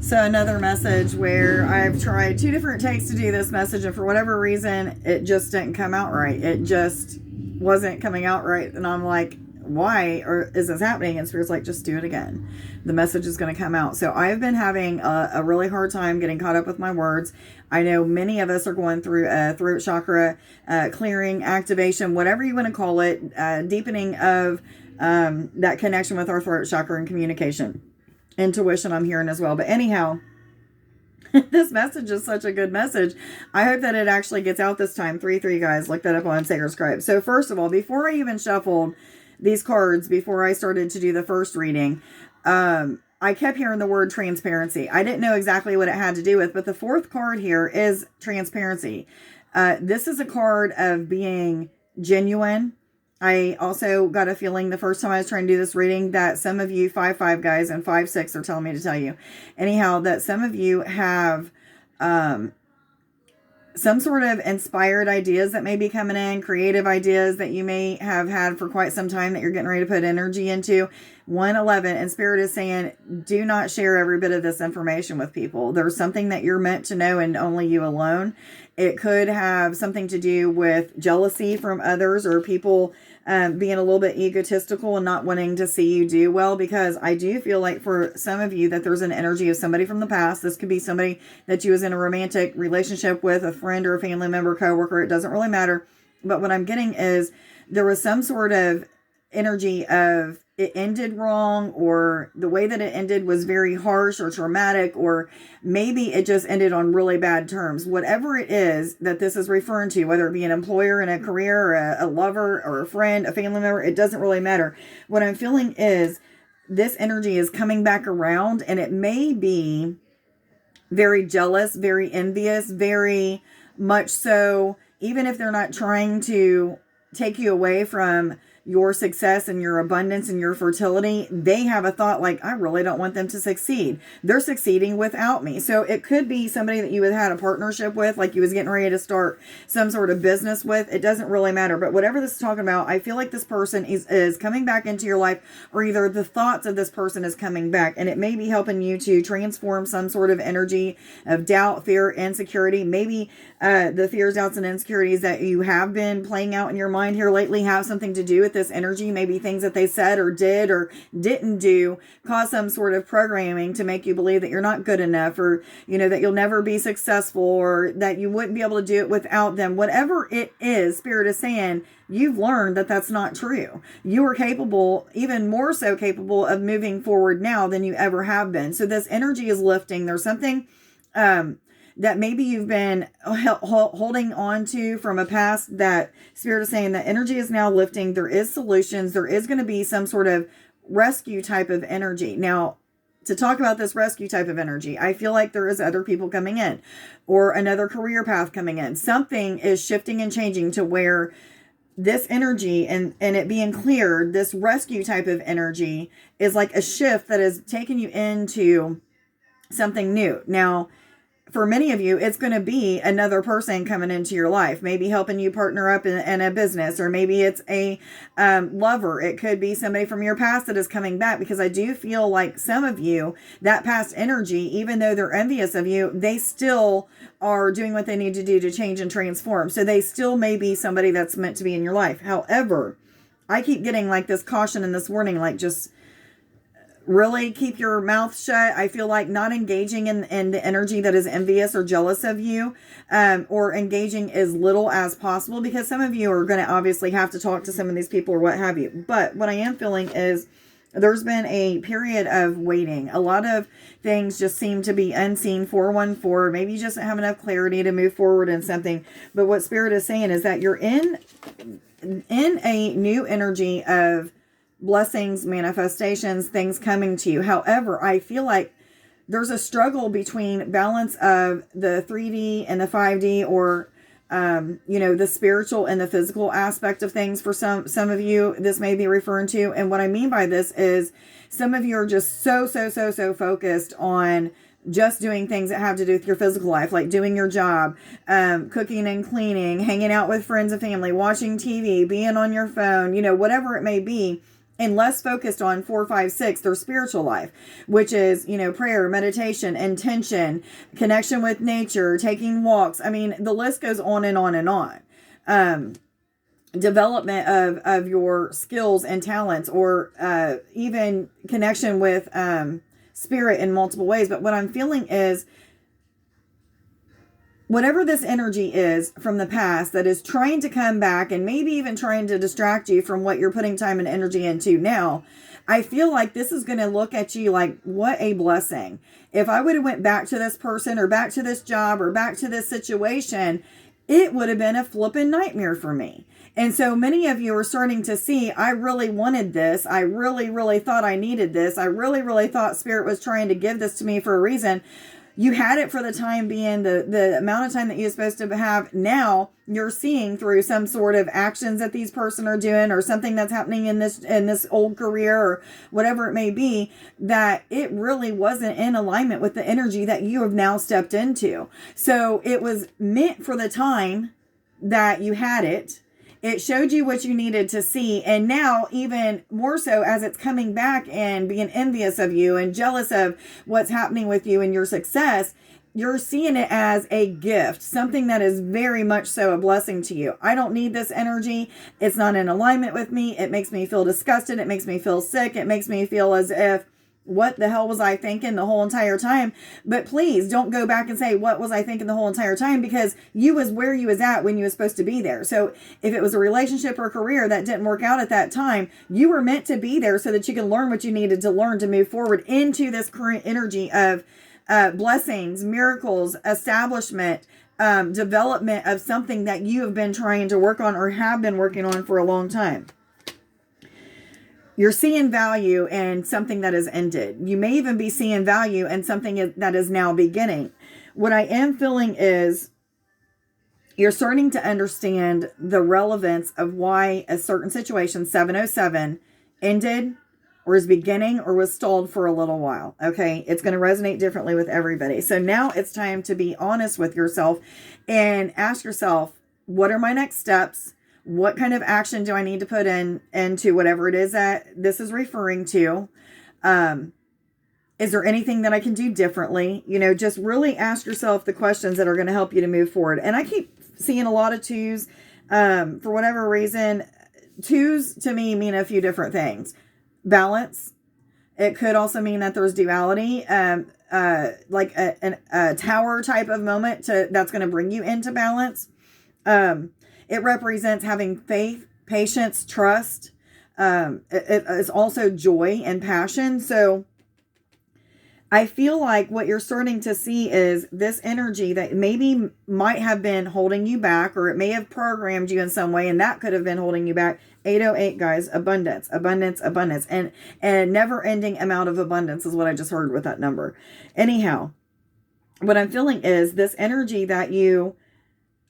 So another message where I've tried 2 different takes to do this message, and for whatever reason, it just didn't come out right. It just wasn't coming out right. And I'm like, why or is this happening? And Spirit's like, just do it again. The message is going to come out. So I've been having a really hard time getting caught up with my words. I know many of us are going through a throat chakra clearing, activation, whatever you want to call it, deepening of that connection with our throat chakra and communication. Intuition I'm hearing as well. But anyhow, this message is such a good message. I hope that it actually gets out this time. 3-3, guys. Look that up on Sacred Scribe. So first of all, before I even shuffled these cards, before I started to do the first reading, I kept hearing the word transparency. I didn't know exactly what it had to do with, but the 4th card here is transparency. This is a card of being genuine. I also got a feeling the first time I was trying to do this reading that some of you 5-5 guys and 5-6 are telling me to tell you. Anyhow, that some of you have some sort of inspired ideas that may be coming in, creative ideas that you may have had for quite some time that you're getting ready to put energy into. 111, and Spirit is saying, do not share every bit of this information with people. There's something that you're meant to know and only you alone. It could have something to do with jealousy from others or people being a little bit egotistical and not wanting to see you do well, because I do feel like for some of you that there's an energy of somebody from the past. This could be somebody that you was in a romantic relationship with, a friend or a family member, coworker. It doesn't really matter. But what I'm getting is there was some sort of energy of it ended wrong, or the way that it ended was very harsh or traumatic, or maybe it just ended on really bad terms. Whatever it is that this is referring to, whether it be an employer in a career, or a lover or a friend, a family member, it doesn't really matter. What I'm feeling is this energy is coming back around, and it may be very jealous, very envious, very much so, even if they're not trying to take you away from your success and your abundance and your fertility, they have a thought like, I really don't want them to succeed. They're succeeding without me. So it could be somebody that you had a partnership with, like you was getting ready to start some sort of business with. It doesn't really matter. But whatever this is talking about, I feel like this person is coming back into your life, or either the thoughts of this person is coming back, and it may be helping you to transform some sort of energy of doubt, fear, insecurity. Maybe the fears, doubts, and insecurities that you have been playing out in your mind here lately have something to do with this energy. Maybe things that they said or did or didn't do cause some sort of programming to make you believe that you're not good enough, or that you'll never be successful, or that you wouldn't be able to do it without them. Whatever it is, Spirit is saying you've learned that that's not true. You are capable, even more so capable, of moving forward now than you ever have been. So this energy is lifting. There's something that maybe you've been holding on to from a past, that Spirit is saying that energy is now lifting. There is solutions. There is going to be some sort of rescue type of energy. Now, to talk about this rescue type of energy, I feel like there is other people coming in, or another career path coming in. Something is shifting and changing to where this energy and it being cleared, this rescue type of energy is like a shift that is taking you into something new. Now, for many of you, it's going to be another person coming into your life, maybe helping you partner up in a business, or maybe it's a lover. It could be somebody from your past that is coming back, because I do feel like some of you, that past energy, even though they're envious of you, they still are doing what they need to do to change and transform. So they still may be somebody that's meant to be in your life. However, I keep getting like this caution and this warning, like just really keep your mouth shut. I feel like not engaging in the energy that is envious or jealous of you, or engaging as little as possible, because some of you are going to obviously have to talk to some of these people or what have you. But what I am feeling is there's been a period of waiting. A lot of things just seem to be unseen. 414, maybe you just don't have enough clarity to move forward in something. But what Spirit is saying is that you're in a new energy of blessings, manifestations, things coming to you. However, I feel like there's a struggle between balance of the 3D and the 5D, or the spiritual and the physical aspect of things. For some of you, this may be referring to. And what I mean by this is some of you are just so focused on just doing things that have to do with your physical life, like doing your job, cooking and cleaning, hanging out with friends and family, watching TV, being on your phone, whatever it may be. and less focused on 4, 5, 6, their spiritual life, which is, prayer, meditation, intention, connection with nature, taking walks. I mean, the list goes on and on and on. Development of your skills and talents, or even connection with spirit in multiple ways. But what I'm feeling is, whatever this energy is from the past that is trying to come back and maybe even trying to distract you from what you're putting time and energy into now, I feel like this is going to look at you like, what a blessing. If I would have went back to this person or back to this job or back to this situation, it would have been a flippin' nightmare for me. And so many of you are starting to see, I really wanted this. I really, really thought I needed this. I really, really thought Spirit was trying to give this to me for a reason. You had it for the time being, the amount of time that you're supposed to have. Now you're seeing through some sort of actions that these person are doing, or something that's happening in this old career, or whatever it may be, that it really wasn't in alignment with the energy that you have now stepped into. So it was meant for the time that you had it. It showed you what you needed to see. And now, even more so, as it's coming back and being envious of you and jealous of what's happening with you and your success, you're seeing it as a gift, something that is very much so a blessing to you. I don't need this energy. It's not in alignment with me. It makes me feel disgusted. It makes me feel sick. It makes me feel as if, what the hell was I thinking the whole entire time? But please don't go back and say, what was I thinking the whole entire time? Because you was where you was at when you was supposed to be there. So if it was a relationship or a career that didn't work out at that time, you were meant to be there so that you can learn what you needed to learn to move forward into this current energy of blessings, miracles, establishment, development of something that you have been trying to work on or have been working on for a long time. You're seeing value in something that has ended. You may even be seeing value in something that is now beginning. What I am feeling is you're starting to understand the relevance of why a certain situation, 707, ended or is beginning or was stalled for a little while. Okay, it's going to resonate differently with everybody. So now it's time to be honest with yourself and ask yourself, what are my next steps? What kind of action do I need to put into whatever it is that this is referring to? Is there anything that I can do differently? Just really ask yourself the questions that are going to help you to move forward. And I keep seeing a lot of twos. For whatever reason, twos to me mean a few different things. Balance. It could also mean that there's duality, like a tower type of moment that's going to bring you into balance. It represents having faith, patience, trust. It's also joy and passion. So I feel like what you're starting to see is this energy that maybe might have been holding you back, or it may have programmed you in some way, and that could have been holding you back. 808, guys, abundance, abundance, abundance, and a never-ending amount of abundance is what I just heard with that number. Anyhow, what I'm feeling is this energy that you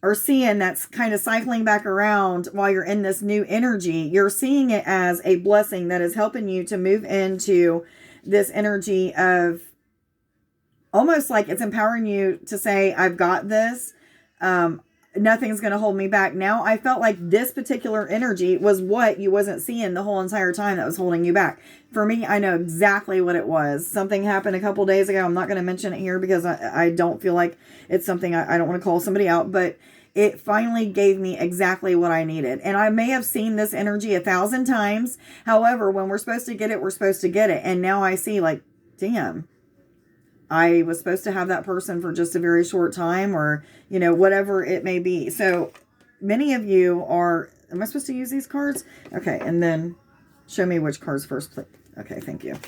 are seeing that's kind of cycling back around while you're in this new energy. You're seeing it as a blessing that is helping you to move into this energy of almost like it's empowering you to say, I've got this. Nothing's going to hold me back. Now, I felt like this particular energy was what you wasn't seeing the whole entire time that was holding you back. For me, I know exactly what it was. Something happened a couple days ago. I'm not going to mention it here because I don't feel like it's something I don't want to call somebody out, but it finally gave me exactly what I needed. And I may have seen this energy 1,000 times. However, when we're supposed to get it, we're supposed to get it. And now I see, like, damn, I was supposed to have that person for just a very short time, or, whatever it may be. So many of you are, am I supposed to use these cards? Okay. And then show me which cards first, please. Okay. Thank you.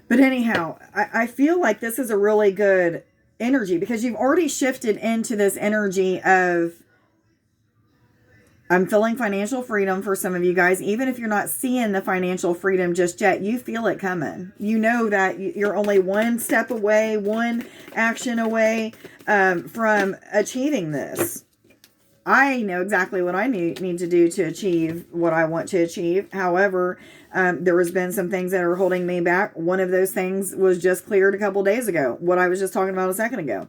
But anyhow, I feel like this is a really good energy because you've already shifted into this energy of, I'm feeling financial freedom for some of you guys. Even if you're not seeing the financial freedom just yet, you feel it coming. You know that you're only one step away, one action away from achieving this. I know exactly what I need to do to achieve what I want to achieve. However, there has been some things that are holding me back. One of those things was just cleared a couple days ago. What I was just talking about a second ago.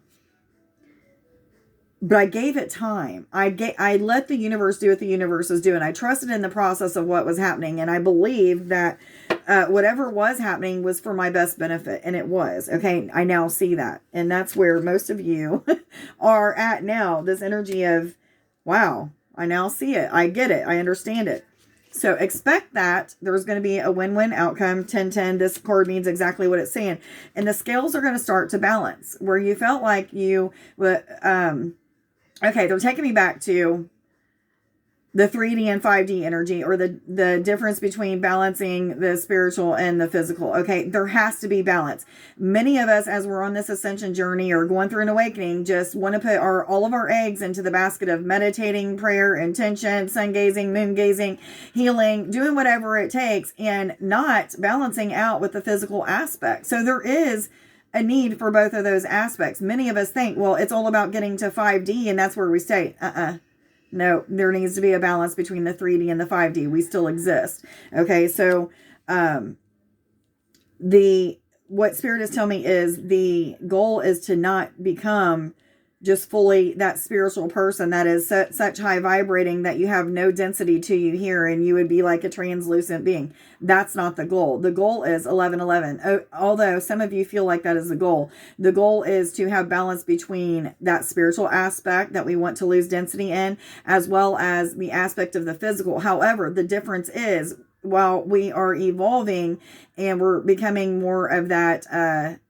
but I gave it time. I let the universe do what the universe is doing. I trusted in the process of what was happening. And I believed that whatever was happening was for my best benefit. And it was. Okay, I now see that. And that's where most of you are at now. This energy of, wow, I now see it. I get it. I understand it. So expect that there's going to be a win-win outcome. 1010, this card means exactly what it's saying. And the scales are going to start to balance. Where you felt like you would, okay, they're taking me back to the 3D and 5D energy, or the difference between balancing the spiritual and the physical. Okay, there has to be balance. Many of us, as we're on this ascension journey or going through an awakening, just want to put all of our eggs into the basket of meditating, prayer, intention, sun gazing, moon gazing, healing, doing whatever it takes, and not balancing out with the physical aspect. So there is a need for both of those aspects. Many of us think, well, it's all about getting to 5D and that's where we stay. No, there needs to be a balance between the 3D and the 5D. We still exist. Okay, so what Spirit is telling me is the goal is to not become just fully that spiritual person that is such high vibrating that you have no density to you here and you would be like a translucent being. That's not the goal. The goal is 1111. Although some of you feel like that is the goal is to have balance between that spiritual aspect that we want to lose density in, as well as the aspect of the physical. However, the difference is, while we are evolving and we're becoming more of that,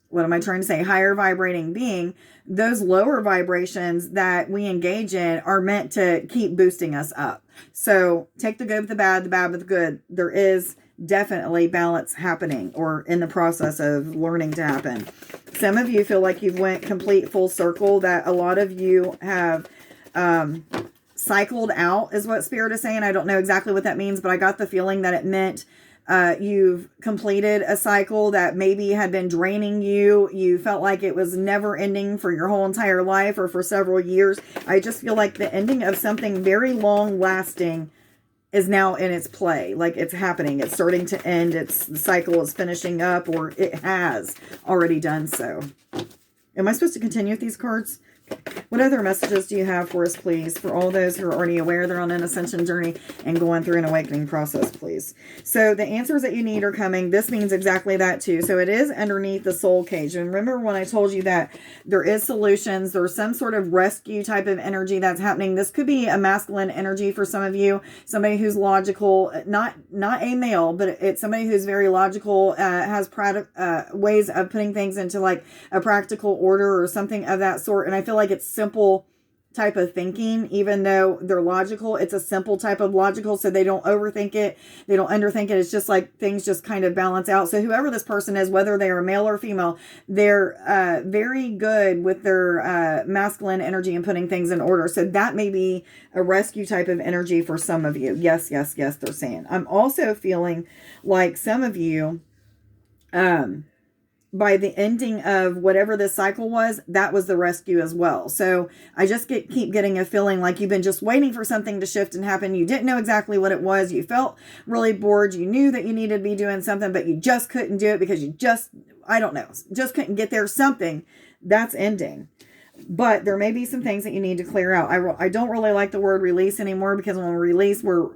what am I trying to say? Higher vibrating being, those lower vibrations that we engage in are meant to keep boosting us up. So take the good with the bad with the good. There is definitely balance happening, or in the process of learning to happen. Some of you feel like you've went complete full circle, that a lot of you have cycled out is what Spirit is saying. I don't know exactly what that means, but I got the feeling that it meant you've completed a cycle that maybe had been draining you. You felt like it was never ending for your whole entire life or for several years. I just feel like the ending of something very long lasting is now in its play. Like it's happening. It's starting to end. The cycle is finishing up, or it has already done so. Am I supposed to continue with these cards? What other messages do you have for us, please? For all those who are already aware they're on an ascension journey and going through an awakening process, please. So the answers that you need are coming. This means exactly that too. So it is underneath the soul cage. And remember when I told you that there is solutions, there's some sort of rescue type of energy that's happening. This could be a masculine energy for some of you. Somebody who's logical, not a male, but it's somebody who's very logical, has ways of putting things into like a practical order or something of that sort. And I feel like it's simple type of thinking, even though they're logical. It's a simple type of logical, so they don't overthink it, they don't underthink it. It's just like things just kind of balance out. So whoever this person is, whether they are male or female, they're very good with their masculine energy and putting things in order. So that may be a rescue type of energy for some of you. Yes, they're saying. I'm also feeling like some of you, by the ending of whatever this cycle was, that was the rescue as well. So I just keep getting a feeling like you've been just waiting for something to shift and happen. You didn't know exactly what it was. You felt really bored. You knew that you needed to be doing something, but you just couldn't do it because you just couldn't get there. Something that's ending. But there may be some things that you need to clear out. I don't really like the word release anymore, because when we release, we're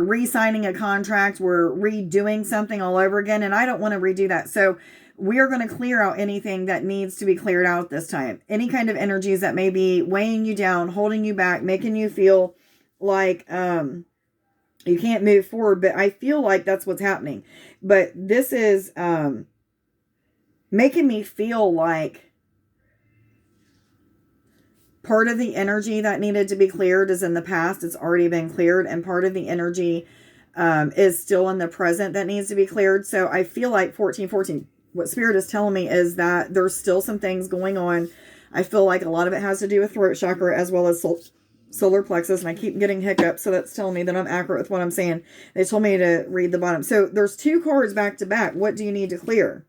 re-signing a contract, we're redoing something all over again, and I don't want to redo that. So we are going to clear out anything that needs to be cleared out this time. Any kind of energies that may be weighing you down, holding you back, making you feel like you can't move forward. But I feel like that's what's happening. But this is making me feel like part of the energy that needed to be cleared is in the past. It's already been cleared. And part of the energy is still in the present that needs to be cleared. So I feel like 1414, what Spirit is telling me is that there's still some things going on. I feel like a lot of it has to do with throat chakra as well as solar plexus. And I keep getting hiccups. So that's telling me that I'm accurate with what I'm saying. They told me to read the bottom. So there's two cards back to back. What do you need to clear?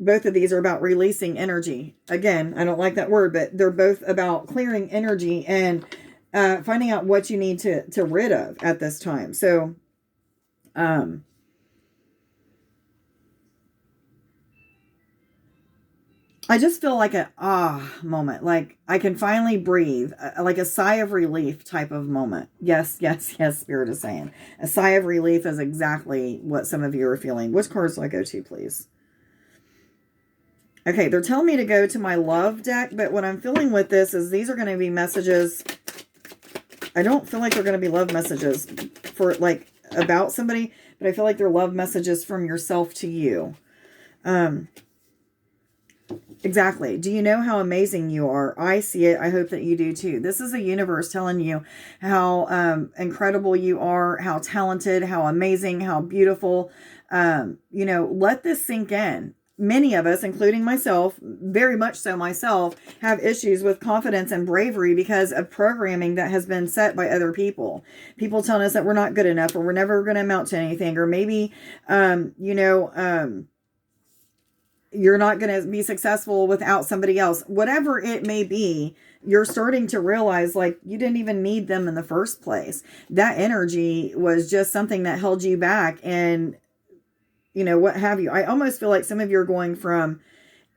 Both of these are about releasing energy. Again, I don't like that word, but they're both about clearing energy and finding out what you need to rid of at this time. So, I just feel like an moment, like I can finally breathe, like a sigh of relief type of moment. Yes, yes, yes, Spirit is saying. A sigh of relief is exactly what some of you are feeling. Which cards do I go to, please? Okay, they're telling me to go to my love deck, but what I'm feeling with this is these are going to be messages. I don't feel like they're going to be love messages for like about somebody, but I feel like they're love messages from yourself to you. Exactly. Do you know how amazing you are? I see it. I hope that you do too. This is a universe telling you how incredible you are, how talented, how amazing, how beautiful. Let this sink in. Many of us, including myself, very much so myself, have issues with confidence and bravery because of programming that has been set by other people. People telling us that we're not good enough, or we're never going to amount to anything, or maybe, you're not going to be successful without somebody else. Whatever it may be, you're starting to realize like you didn't even need them in the first place. That energy was just something that held you back, and what have you. I almost feel like some of you are going from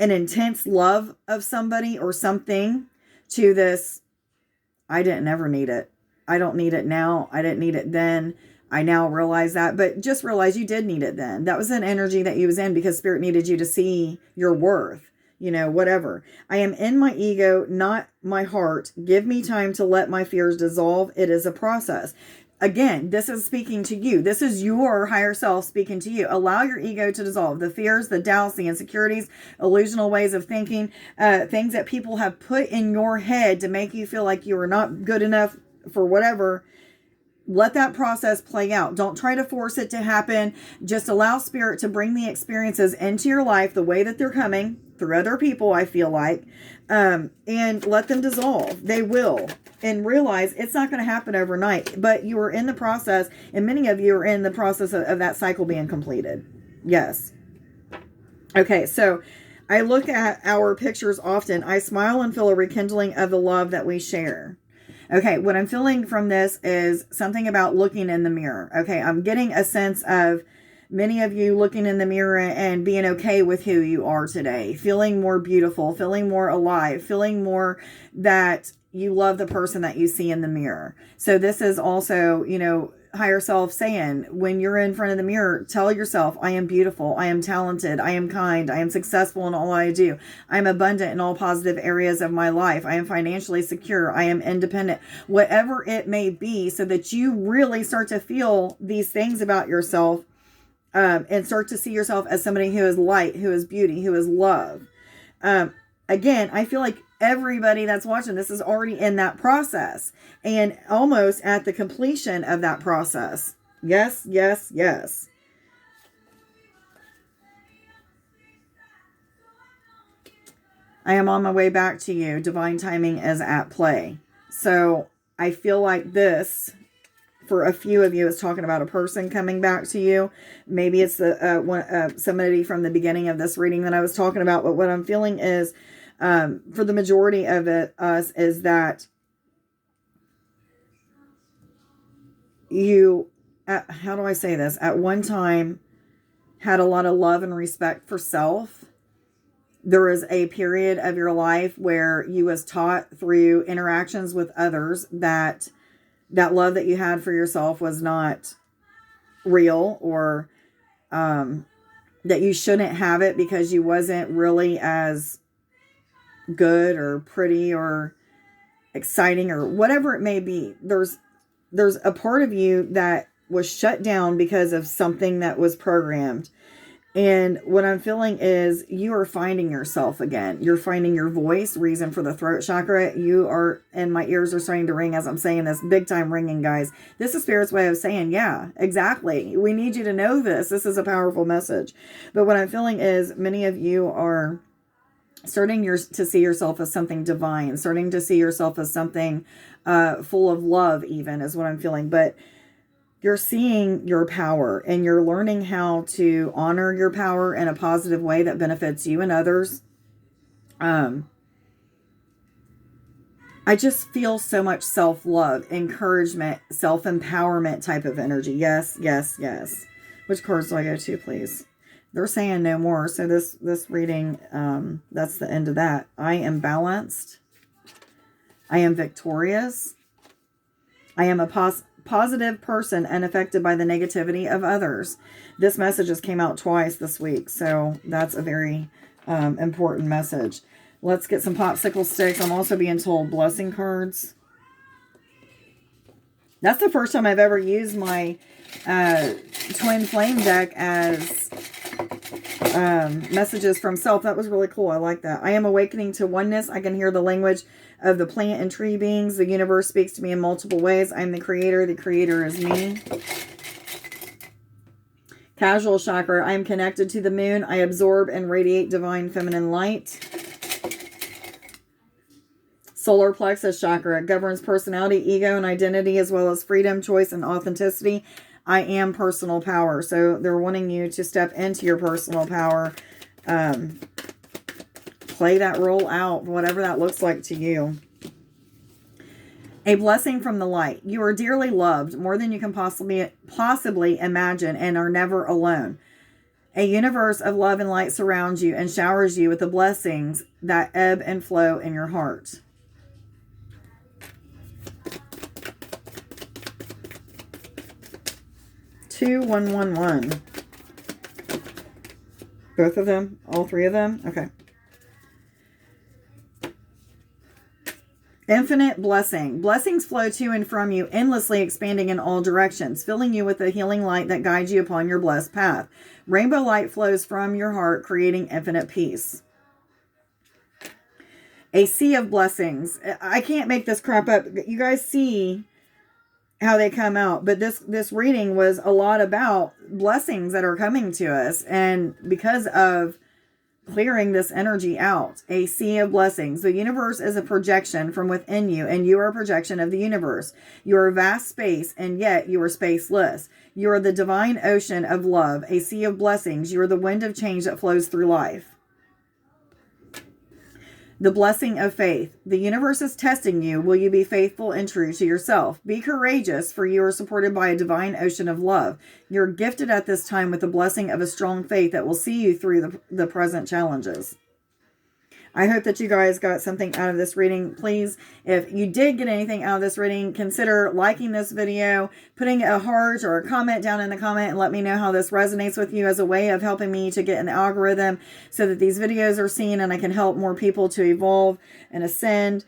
an intense love of somebody or something to this, I didn't ever need it. I don't need it now. I didn't need it then. I now realize that, but just realize you did need it then. That was an energy that you was in because Spirit needed you to see your worth, whatever. I am in my ego, not my heart. Give me time to let my fears dissolve. It is a process. Again, this is speaking to you. This is your higher self speaking to you. Allow your ego to dissolve. The fears, the doubts, the insecurities, illusional ways of thinking, things that people have put in your head to make you feel like you are not good enough for whatever. Let that process play out. Don't try to force it to happen. Just allow Spirit to bring the experiences into your life the way that they're coming through other people, I feel like, and let them dissolve. They will. And realize it's not going to happen overnight, but you are in the process, and many of you are in the process of that cycle being completed. Yes. Okay, so I look at our pictures often. I smile and feel a rekindling of the love that we share. Okay, what I'm feeling from this is something about looking in the mirror. Okay, I'm getting a sense of many of you looking in the mirror and being okay with who you are today, feeling more beautiful, feeling more alive, feeling more that you love the person that you see in the mirror. So this is also, higher self saying, when you're in front of the mirror, tell yourself, I am beautiful, I am talented, I am kind, I am successful in all I do, I am abundant in all positive areas of my life, I am financially secure, I am independent, whatever it may be, so that you really start to feel these things about yourself, and start to see yourself as somebody who is light, who is beauty, who is love. Again, I feel like everybody that's watching this is already in that process and almost at the completion of that process. Yes, yes, yes. I am on my way back to you. Divine timing is at play. So I feel like this, for a few of you, is talking about a person coming back to you. Maybe it's somebody from the beginning of this reading that I was talking about. But what I'm feeling is, for the majority of us, is that you, how do I say this? At one time had a lot of love and respect for self. There was a period of your life where you was taught through interactions with others that love that you had for yourself was not real, or that you shouldn't have it because you wasn't really as good or pretty or exciting or whatever it may be. There's a part of you that was shut down because of something that was programmed. And what I'm feeling is you are finding yourself again. You're finding your voice. Reason for the throat chakra. You are, and my ears are starting to ring as I'm saying this. Big time ringing, guys. This is Spirit's way of saying, yeah, exactly. We need you to know this. This is a powerful message. But what I'm feeling is many of you are starting to see yourself as something divine, starting to see yourself as something full of love, even, is what I'm feeling. But you're seeing your power, and you're learning how to honor your power in a positive way that benefits you and others. I just feel so much self-love, encouragement, self-empowerment type of energy. Yes, yes, yes. Which cards do I go to, please? They're saying no more. So this reading, that's the end of that. I am balanced. I am victorious. I am a positive person unaffected by the negativity of others. This message just came out twice this week. So that's a very important message. Let's get some popsicle sticks. I'm also being told blessing cards. That's the first time I've ever used my Twin Flame deck as messages from self. That was really cool. I like that. I am awakening to oneness. I can hear the language of the plant and tree beings. The universe speaks to me in multiple ways. I'm the creator. The creator is me. Casual chakra. I am connected to the moon. I absorb and radiate divine feminine light. Solar plexus chakra governs personality, ego, and identity, as well as freedom, choice, and authenticity. I am personal power. So they're wanting you to step into your personal power. Play that role out, whatever that looks like to you. A blessing from the light. You are dearly loved, more than you can possibly imagine, and are never alone. A universe of love and light surrounds you and showers you with the blessings that ebb and flow in your heart. Two, 1, 1, 1. Both of them? All three of them? Okay. Infinite blessing. Blessings flow to and from you, endlessly expanding in all directions, filling you with the healing light that guides you upon your blessed path. Rainbow light flows from your heart, creating infinite peace. A sea of blessings. I can't make this crap up. You guys see how they come out, but this reading was a lot about blessings that are coming to us, and because of clearing this energy out. A sea of blessings. The universe is a projection from within you, and you are a projection of the universe. You are vast space, and yet you are spaceless. You are the divine ocean of love, a sea of blessings. You are the wind of change that flows through life. The blessing of faith. The universe is testing you. Will you be faithful and true to yourself? Be courageous, for you are supported by a divine ocean of love. You're gifted at this time with the blessing of a strong faith that will see you through the present challenges. I hope that you guys got something out of this reading. Please, if you did get anything out of this reading, consider liking this video, putting a heart or a comment down in the comment, and let me know how this resonates with you as a way of helping me to get an algorithm so that these videos are seen and I can help more people to evolve and ascend.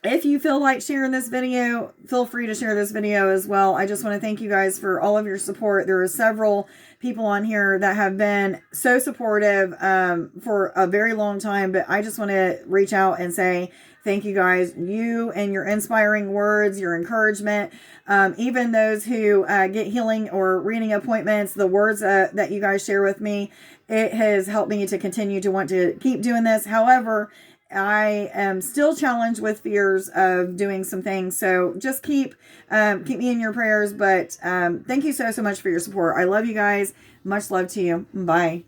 If you feel like sharing this video, feel free to share this video as well. I just want to thank you guys for all of your support. There are several people on here that have been so supportive for a very long time, but I just want to reach out and say thank you guys. You and your inspiring words, your encouragement, even those who get healing or reading appointments, the words that you guys share with me, it has helped me to continue to want to keep doing this. However, I am still challenged with fears of doing some things. So just keep me in your prayers. But thank you so much for your support. I love you guys. Much love to you. Bye.